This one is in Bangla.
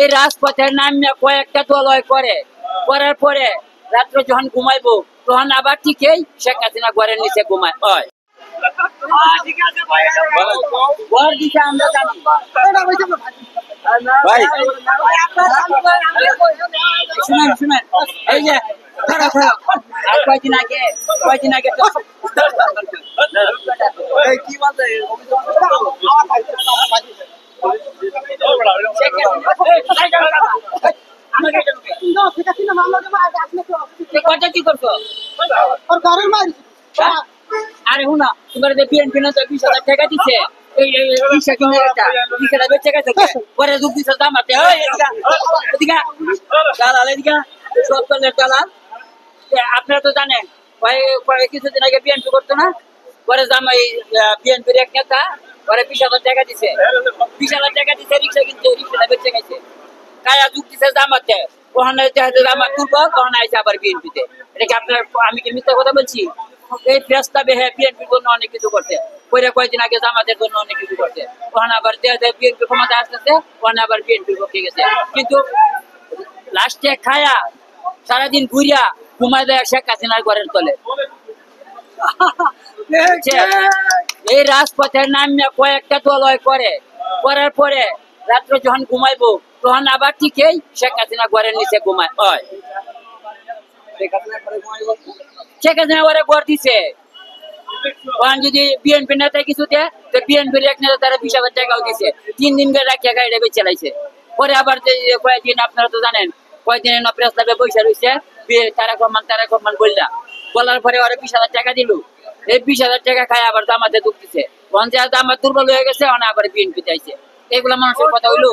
এই রাজপথের নামে কয়েকটা দলয় করার পরে রাত্রে যখন ঘুমাইবো তখন আবার ঠিকই শেখ হাসিনা ঘরের নিচে ঘুমায় হয়। আমরা জানি ভাই, শুনেন এই যে আর কয়েকদিন আগে কি বলতে কি করছো? আরে হুনা তোমার বিএনপি না 20,000 টাকা দিছে আপনারা তো জানেন কিছুদিন আগে বিএনপি করতো না, পরে জামাই বিএনপির এক নেতা পরে 20,000 টাকা দিছে, 20,000 টাকা দিছে রিক্সা কিনতে, রিক্সাটা বেঁচে গেছে। কায়া যুগ দিছে জামাতে, ওখানে জামাত তুলবো ওখানে আইসে আবার বিএনপিতে। এটা কি আপনার, আমি কি মিথ্যা কথা বলছি? এই প্রস্তাবে হ্যাঁ বিএনপির জন্য অনেক কিছু করছে, পরে কয়েকদিন আগে জামাতের জন্য অনেক কিছু করছে, ওখানে আবার বিএনপি ক্ষমতা আসতেছে, ওখানে আবার বিএনপির পক্ষে গেছে। কিন্তু লাস্টে খায়া সারাদিন ঘুরিয়া ঘুমায় দেয় শেখ হাসিনার ঘরের তলে। এই রাজপথের নামে কয়েকটা দলয় করার পরে রাত্রে যখন ঘুমাইবো তখন আবার ঠিকই শেখ হাসিনা ঘরের নিচে ঘুমায় হয়। শেখ হাসিনা ঘরে ঘর দিছে, যদি বিএনপি নেতা কিছু দেয় তো বিএনপির এক নেতা তারা 20,000 টাকাও দিছে, 3 দিন রাখিয়া গাড়িটা বেঁচে চালাইছে। পরে আবার কয়েকদিন আপনারা তো জানেন কয়েকদিন প্রেসক্লাবে বসে রয়েছে তারেক রহমান বলার পরে ওরা 20,000 টাকা দিল, এই 20,000 টাকা খায় আবার জামাতে দুঃখ দিচ্ছে, জামাত দুর্বল হয়ে গেছে, আবার বিএনপি চাইছে। এগুলো মানুষের কথা হইলো।